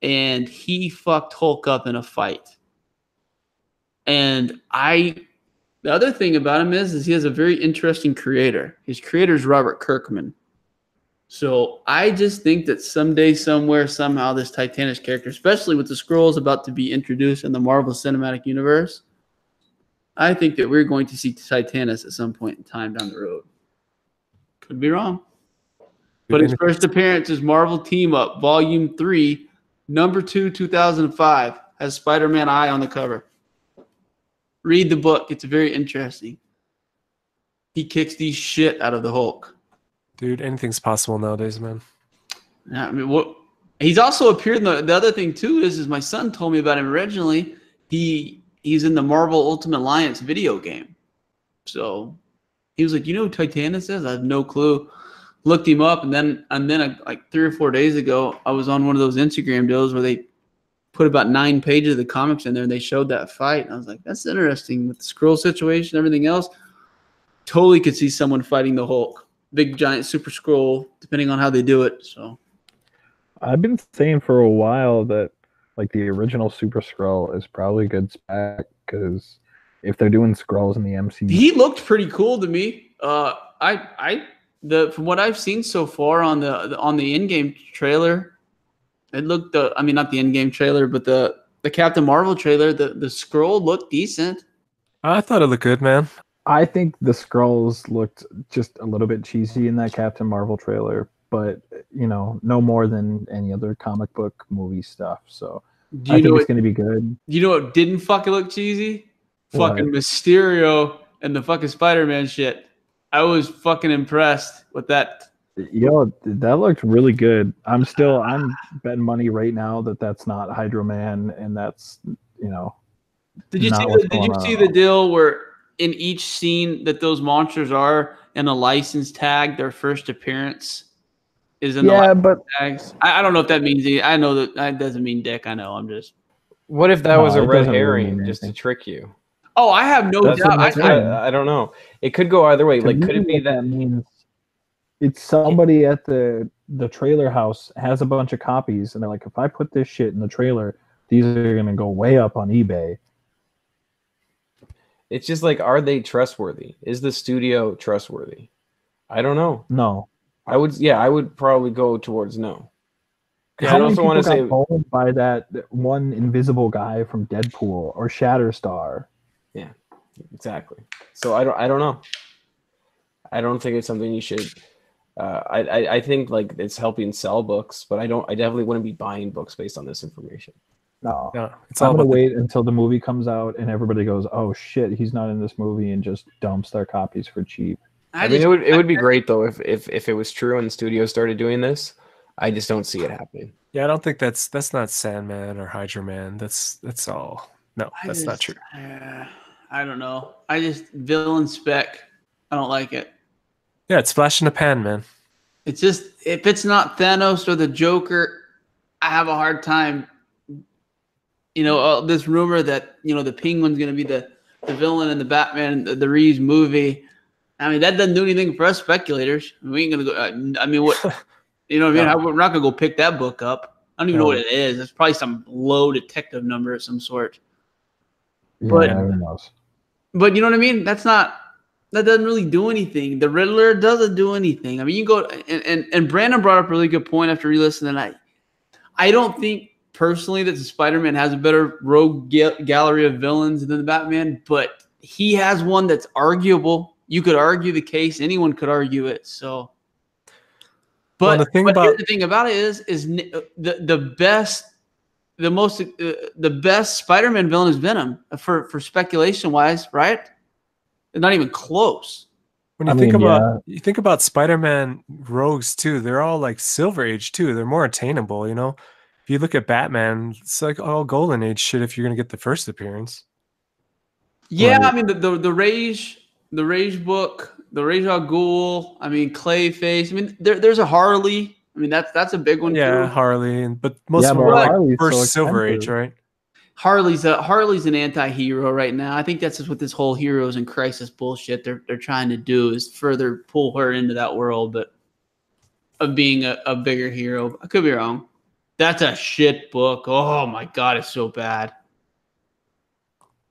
and he fucked Hulk up in a fight. And the other thing about him is he has a very interesting creator. His creator is Robert Kirkman. So I just think that someday, somewhere, somehow, this Titanus character, especially with the Skrulls about to be introduced in the Marvel Cinematic Universe, I think that we're going to see Titanus at some point in time down the road. Could be wrong. But his first appearance is Marvel Team Up, Volume 3, Number 2, 2005. Has Spider-Man eye on the cover. Read the book. It's very interesting. He kicks the shit out of the Hulk. Dude, anything's possible nowadays, man. Yeah, I mean, he's also appeared in the other thing too is my son told me about him originally. He's in the Marvel Ultimate Alliance video game. So he was like, you know who Titanus is? I have no clue. Looked him up, and then like 3 or 4 days ago, I was on one of those Instagram deals where they put about 9 pages of the comics in there, and they showed that fight. And I was like, that's interesting with the Skrull situation, everything else. Totally could see someone fighting the Hulk. Big, giant, super Skrull, depending on how they do it. So, I've been saying for a while that like the original Super Skrull is probably a good spec because if they're doing Skrulls in the MCU, he looked pretty cool to me. From what I've seen so far on the in-game trailer, it looked. I mean, not the in-game trailer, but the Captain Marvel trailer. The Skrull looked decent. I thought it looked good, man. I think the Skrulls looked just a little bit cheesy in that Captain Marvel trailer, but no more than any other comic book movie stuff. So I think it's going to be good. You know what didn't fucking look cheesy? Fucking Mysterio and the fucking Spider-Man shit. I was fucking impressed with that. Yo, that looked really good. I'm betting money right now that that's not Hydro Man, and that's Did you see the deal where in each scene that those monsters are in a license tag, their first appearance is in the license tags? I don't know if that means anything. I know that doesn't mean dick. I know. I'm just. What if that was a red herring just to trick you? Oh, I have no doubt. I don't know. It could go either way. Like, could it be that means it's somebody at the trailer house has a bunch of copies, and they're like, if I put this shit in the trailer, these are gonna go way up on eBay. It's just like, are they trustworthy? Is the studio trustworthy? I don't know. No. I would probably go towards no. How many people got bowled by that one invisible guy from Deadpool or Shatterstar? Yeah, exactly. So I don't know. I don't think it's something you should. I think like it's helping sell books, but I definitely wouldn't be buying books based on this information. No, I'm gonna wait until the movie comes out and everybody goes, "Oh shit, he's not in this movie," and just dumps their copies for cheap. I mean, it would be great though if it was true and the studio started doing this. I just don't see it happening. Yeah, I don't think that's not Sandman or Hydra Man. That's all. No, that's not true. I don't know. I just villain spec. I don't like it. Yeah, it's flash in the pan, man. It's just if it's not Thanos or the Joker, I have a hard time. This rumor that the Penguin's going to be the villain in the Batman, the Reeves movie. I mean, that doesn't do anything for us speculators. We ain't going to go. I mean, what? You know what I mean? We're not going to go pick that book up. I don't even know what it is. It's probably some low detective number of some sort. Yeah, who knows? But you know what I mean? That doesn't really do anything. The Riddler doesn't do anything. I mean, you go and Brandon brought up a really good point after re-listening. I don't think personally that the Spider-Man has a better rogue gallery of villains than the Batman, but he has one that's arguable. You could argue the case. Anyone could argue it. So But, the thing about it is the best Spider-Man villain is Venom for speculation wise, right? Not even close. When you think about Spider-Man rogues too, they're all like Silver Age too. They're more attainable, you know. If you look at Batman, it's like all Golden Age shit if you're gonna get the first appearance. Yeah, right. I mean the Rage book, the Rage Al Ghul, I mean Clayface. I mean there's a Harley. I mean that's a big one too. Yeah, Harley, but most of them are like first Silver Age, right? Harley's an anti-hero right now. I think that's just what this whole Heroes in Crisis bullshit they're trying to do is further pull her into that world, but of being a bigger hero. I could be wrong. That's a shit book. Oh my god, it's so bad.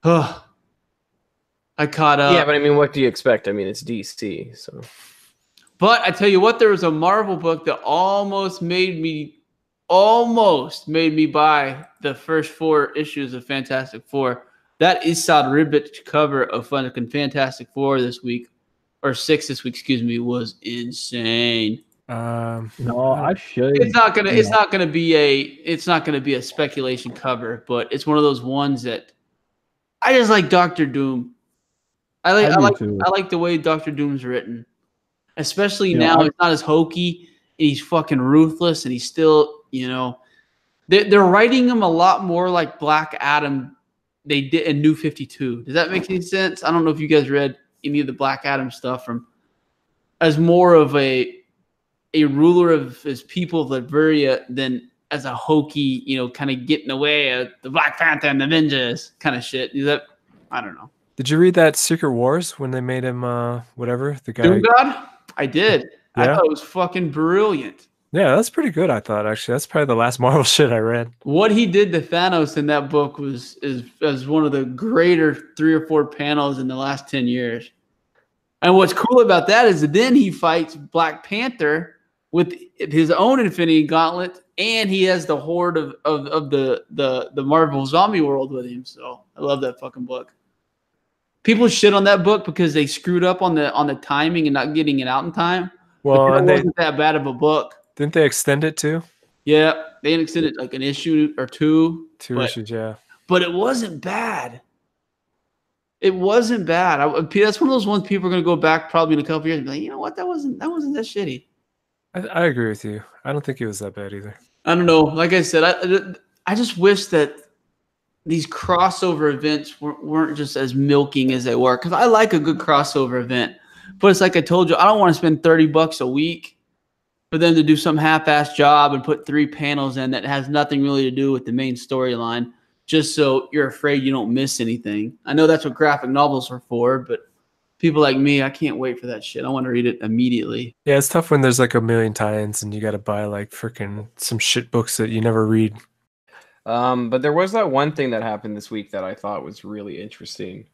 I caught up. Yeah, but I mean, what do you expect? I mean, it's DC, so. But I tell you what, there was a Marvel book that almost made me buy the first 4 issues of Fantastic Four. That Isad Ribic cover of Fantastic Four this week, or 6 this week, excuse me, was insane. No, I should. It's not gonna be a speculation cover, but it's one of those ones that I just like. Doctor Doom. I like the way Doctor Doom's written, especially now. It's not as hokey. And he's fucking ruthless, and he's still. You know, they're writing him a lot more like Black Adam they did in New 52. Does that make any sense? I don't know if you guys read any of the Black Adam stuff from as more of a ruler of his people of Latveria than as a hokey, you know, kind of getting away of the Black Panther and the Avengers kind of shit. Is that? I don't know. Did you read that Secret Wars when they made him whatever the guy? Doom God? I did. Yeah? I thought it was fucking brilliant. Yeah, that's pretty good, I thought, actually. That's probably the last Marvel shit I read. What he did to Thanos in that book is one of the greater 3 or 4 panels in the last 10 years. And what's cool about that is that then he fights Black Panther with his own Infinity Gauntlet, and he has the horde of the Marvel zombie world with him. So I love that fucking book. People shit on that book because they screwed up on the timing and not getting it out in time. Well, it wasn't that bad of a book. Didn't they extend it too? Yeah, they extended like an issue or two. Two issues, yeah. But it wasn't bad. It wasn't bad. That's one of those ones people are going to go back probably in a couple years and be like, you know what, that wasn't that shitty. I agree with you. I don't think it was that bad either. I don't know. Like I said, I just wish that these crossover events weren't just as milking as they were. Because I like a good crossover event. But it's like I told you, I don't want to spend $30 a week for them to do some half-assed job and put 3 panels in that has nothing really to do with the main storyline, just so you're afraid you don't miss anything. I know that's what graphic novels are for, but people like me, I can't wait for that shit. I want to read it immediately. Yeah, it's tough when there's like a million tie-ins and you got to buy like freaking some shit books that you never read. But there was that one thing that happened this week that I thought was really interesting,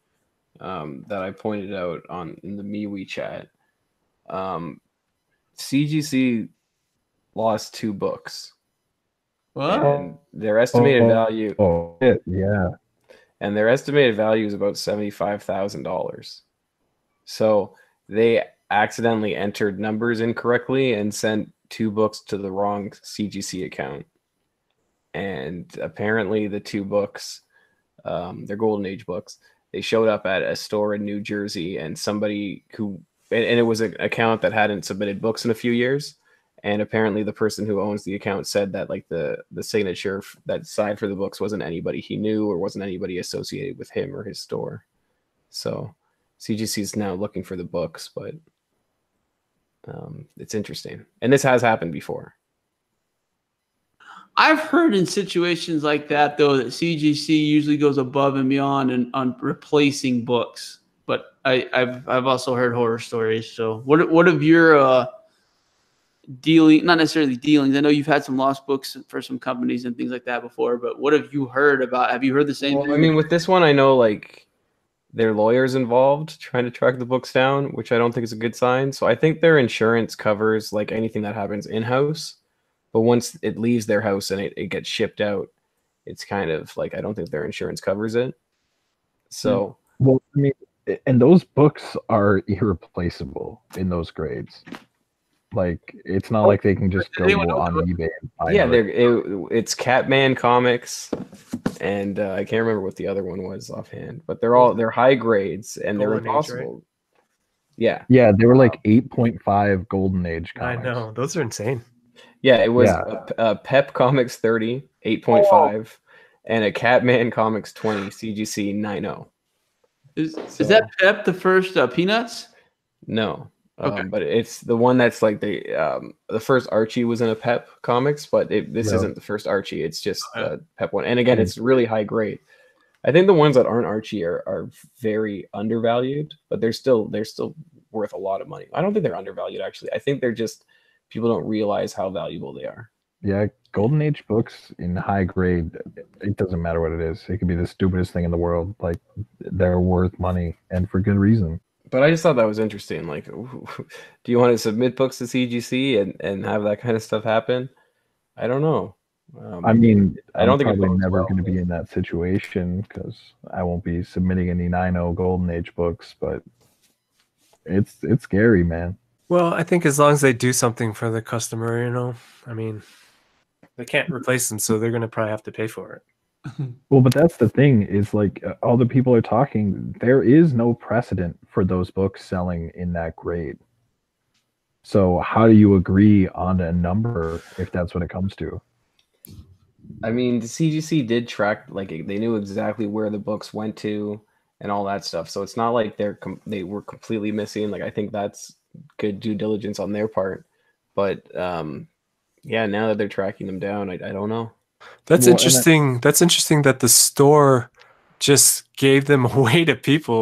that I pointed out in the MeWe chat. CGC lost 2 books. What? And their estimated value. Yeah. And their estimated value is about $75,000. So they accidentally entered numbers incorrectly and sent 2 books to the wrong CGC account. And apparently the 2 books, they're Golden Age books, they showed up at a store in New Jersey, and somebody and it was an account that hadn't submitted books in a few years. And apparently the person who owns the account said that like the signature that signed for the books wasn't anybody he knew or wasn't anybody associated with him or his store. So CGC is now looking for the books, but it's interesting. And this has happened before. I've heard in situations like that, though, that CGC usually goes above and beyond on replacing books. But I've also heard horror stories. So what have your not necessarily dealings? I know you've had some lost books for some companies and things like that before, but what have you heard about? Have you heard the same thing? I mean, with this one, I know like their lawyers involved trying to track the books down, which I don't think is a good sign. So I think their insurance covers like anything that happens in-house. But once it leaves their house and it gets shipped out, it's kind of like I don't think their insurance covers it. So, well, I mean, and those books are irreplaceable in those grades. Like, it's not like they can just go on eBay and buy it. It's Catman Comics, and I can't remember what the other one was offhand, but they're high grades and they're impossible. Yeah. Yeah, they were like 8.5 Golden Age comics. I know. Those are insane. Yeah, it was a Pep Comics 30, 8.5, and a Catman Comics 20, CGC 9.0. Is that Pep the first Peanuts? No. Okay. But it's the one that's like the first Archie was in a Pep Comics, but this isn't the first Archie. It's just Pep one. And again, it's really high grade. I think the ones that aren't Archie are very undervalued, but they're still worth a lot of money. I don't think they're undervalued, actually. I think they're just people don't realize how valuable they are. Yeah, Golden Age books in high grade, it doesn't matter what it is. It could be the stupidest thing in the world. Like, they're worth money, and for good reason. But I just thought that was interesting. Like, do you want to submit books to CGC and have that kind of stuff happen? I don't know. I mean, I don't think I'm probably never going to be in that situation because I won't be submitting any 9.0 Golden Age books. But it's scary, man. Well, I think as long as they do something for the customer, I mean, they can't replace them, so they're going to probably have to pay for it. Well, but that's the thing is, like, all the people are talking, there is no precedent for those books selling in that grade. So how do you agree on a number if that's what it comes to? I mean, the CGC did track, like, they knew exactly where the books went to and all that stuff. So it's not like they were completely missing. Like, I think that's good due diligence on their part. But yeah, now that they're tracking them down, I don't know. That's interesting. That's interesting that the store just gave them away to people,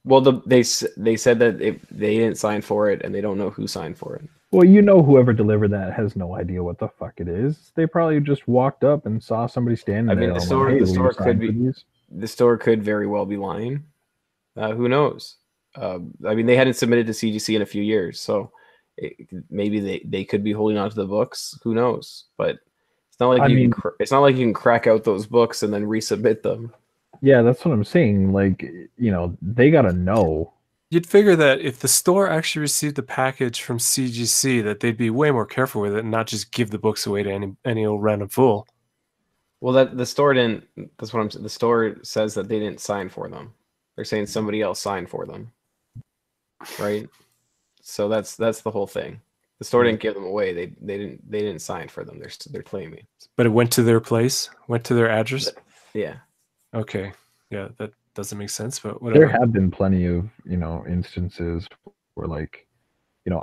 Well, they said that they didn't sign for it, and they don't know who signed for it. Well, whoever delivered that has no idea what the fuck it is. They probably just walked up and saw somebody standing there. I mean, the store could very well be lying. Who knows? I mean, they hadn't submitted to CGC in a few years, so maybe they could be holding on to the books. Who knows? But it's not like it's not like you can crack out those books and then resubmit them. Yeah, that's what I'm saying. Like, they gotta know. You'd figure that if the store actually received the package from CGC, that they'd be way more careful with it and not just give the books away to any old random fool. Well, the store didn't. That's what I'm saying. The store says that they didn't sign for them. They're saying somebody else signed for them, right? So that's the whole thing. The store didn't give them away. They didn't sign for them. They're claiming. But it went to their place, went to their address. Yeah. Okay. Yeah, that doesn't make sense, but whatever. There have been plenty of instances where, like,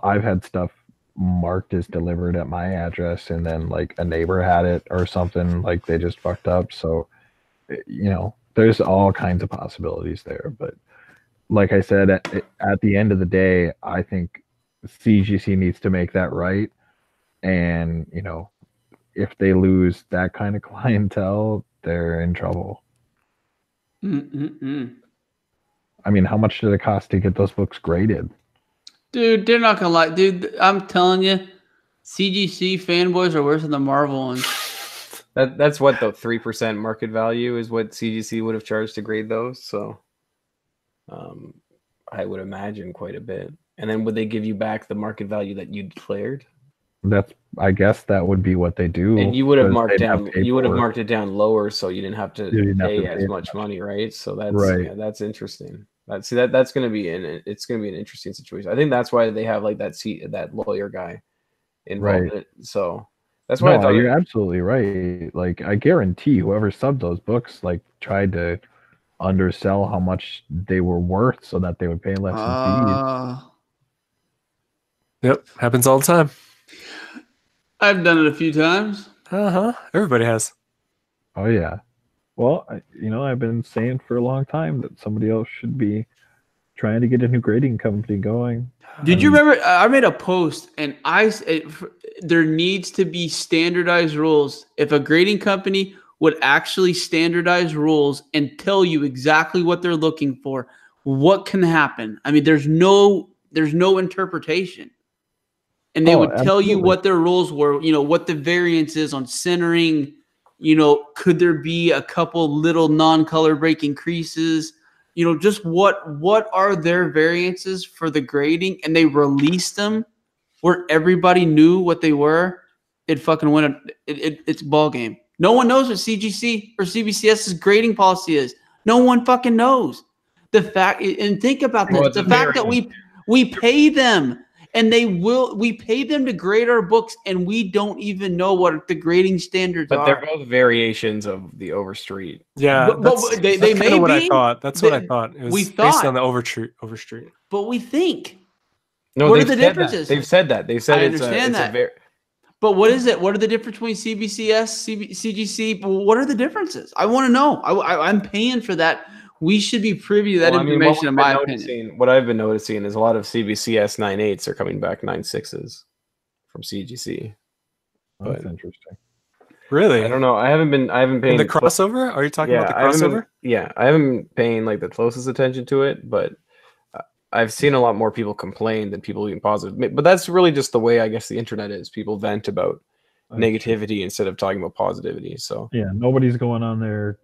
I've had stuff marked as delivered at my address, and then like a neighbor had it or something. Like, they just fucked up. So there's all kinds of possibilities there. But like I said, at the end of the day, I think CGC needs to make that right. And, if they lose that kind of clientele, they're in trouble. Mm-mm-mm. I mean, how much did it cost to get those books graded? Dude, they're not going to lie. Dude, I'm telling you, CGC fanboys are worse than the Marvel ones. That's what the 3% market value is what CGC would have charged to grade those. So I would imagine quite a bit. And then would they give you back the market value that you declared? I guess that would be what they do. And you would have marked it down lower, so you didn't have to pay as much money, right? So that's right. Yeah, that's interesting. That's going to be it's going to be an interesting situation. I think that's why they have like that lawyer guy involved in it. So that's why I thought you're absolutely right. Like, I guarantee whoever subbed those books like tried to undersell how much they were worth so that they would pay less in fees. Yep, happens all the time. I've done it a few times. Everybody has. Oh yeah. Well, I've been saying for a long time that somebody else should be trying to get a new grading company going. Did you remember? I made a post, and there needs to be standardized rules. If a grading company would actually standardize rules and tell you exactly what they're looking for, what can happen? I mean, there's no interpretation. And they would tell you what their rules were, what the variance is on centering, could there be a couple little non-color breaking creases, just what are their variances for the grading, and they release them where everybody knew what they were, it fucking went. It's a ball game. No one knows what CGC or CBCS's grading policy is. No one fucking knows. The fact, and think about this: the fact that we pay them, and we pay them to grade our books, and we don't even know what the grading standards are. But they're both variations of the Overstreet. Yeah, but they may what be. I thought. That's what I thought. It was based on the Overstreet. But we think. No, what are the differences? They've said that. They've said I understand that. But what is it? What are the difference between CBCS, CGC? What are the differences? I want to know. I'm paying for that. We should be privy to that information, in my opinion. What I've been noticing is a lot of CBCS 9.8s are coming back 9.6s from CGC. That's interesting. Really? I don't know. I haven't been paying the crossover. Are you talking about the crossover? I haven't been paying like the closest attention to it, but I've seen a lot more people complain than people being positive. But that's really just the way I guess the internet is. People vent about negativity instead of talking about positivity. So yeah, nobody's going on there,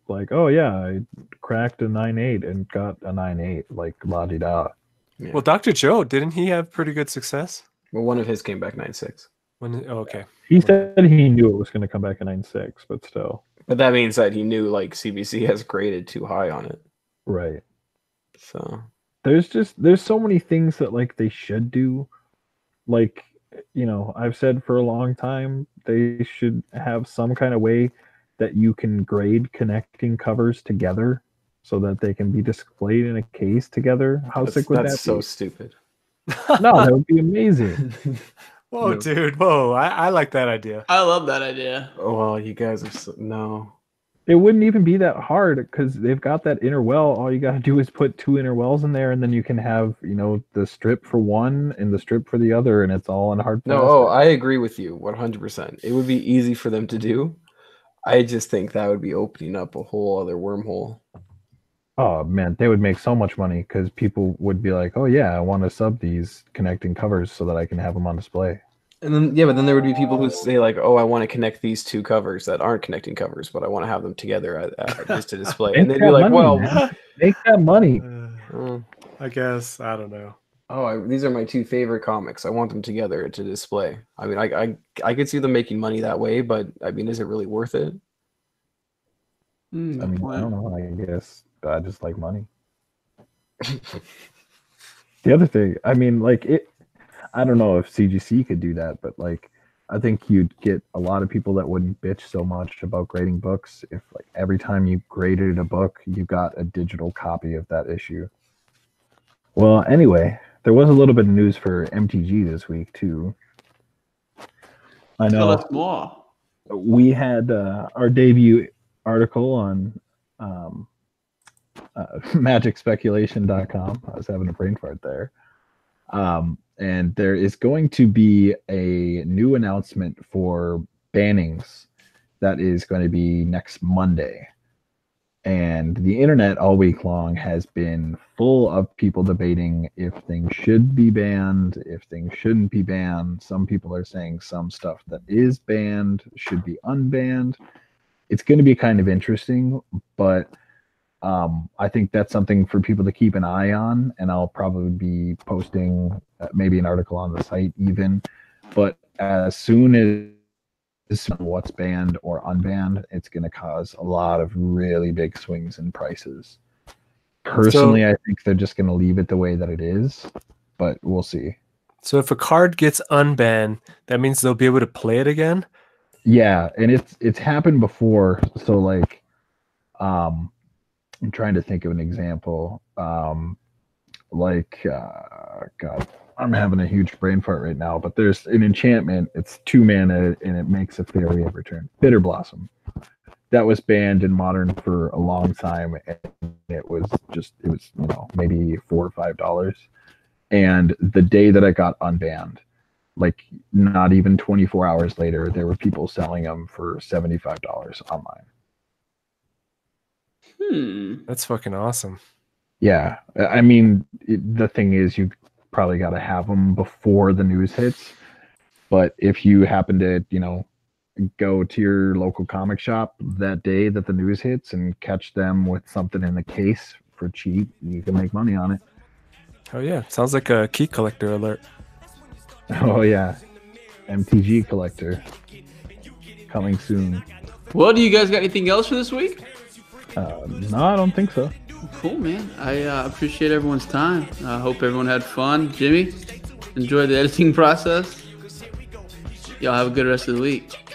like, oh yeah, I cracked a 9.8 and got a 9.8, like la di da. Yeah. Well, Dr. Joe, didn't he have pretty good success? Well, one of his came back 9.6. Okay. He said he knew it was going to come back a 9.6, but still. But that means that he knew like CBC has graded too high on it. Right. So there's so many things that like they should do. Like, I've said for a long time they should have some kind of way that you can grade connecting covers together so that they can be displayed in a case together. How sick would that be? That's so stupid. No, that would be amazing. Whoa, dude. Whoa. I like that idea. I love that idea. Oh, well, you guys are no. It wouldn't even be that hard because they've got that inner well. All you got to do is put 2 inner wells in there, and then you can have, the strip for one and the strip for the other, and it's all in hard plastic. No, I agree with you 100%. It would be easy for them to do. I just think that would be opening up a whole other wormhole. Oh, man, they would make so much money because people would be like, oh, yeah, I want to sub these connecting covers so that I can have them on display. And then, but then there would be people who say like, oh, I want to connect these 2 covers that aren't connecting covers, but I want to have them together just to display. And they'd be like, make that money. I guess. I don't know. Oh, these are my 2 favorite comics. I want them together to display. I mean, I could see them making money that way, but I mean, is it really worth it? I mean, I don't know. I guess I just like money. The other thing, I mean, like I don't know if CGC could do that, but like I think you'd get a lot of people that wouldn't bitch so much about grading books if like every time you graded a book, you got a digital copy of that issue. Well, anyway, there was a little bit of news for MTG this week too. I know. Tell us more. We had our debut article on magicspeculation.com. I was having a brain fart there. And there is going to be a new announcement for bannings that is going to be next Monday. And the internet all week long has been full of people debating if things should be banned, if things shouldn't be banned. Some people are saying some stuff that is banned should be unbanned. It's going to be kind of interesting, but I think that's something for people to keep an eye on, and I'll probably be posting maybe an article on the site even. But as soon as what's banned or unbanned, it's going to cause a lot of really big swings in prices. Personally, I think they're just going to leave it the way that it is, but we'll see. So if a card gets unbanned, that means they'll be able to play it again? Yeah, and it's happened before. So like, I'm trying to think of an example. God, I'm having a huge brain fart right now, but there's an enchantment. It's 2 mana and it makes a fairy every turn. Bitter Blossom. That was banned in Modern for a long time, and it was maybe $4 or $5. And the day that it got unbanned, like not even 24 hours later, there were people selling them for $75 online. That's fucking awesome. Yeah, I mean, the thing is, you probably got to have them before the news hits. But if you happen to, go to your local comic shop that day that the news hits and catch them with something in the case for cheap, you can make money on it. Oh yeah, sounds like a key collector alert. Oh yeah, MTG collector coming soon. Well, do you guys got anything else for this week? No, I don't think so. Cool, man. I appreciate everyone's time. I hope everyone had fun. Jimmy, enjoy the editing process. Y'all have a good rest of the week.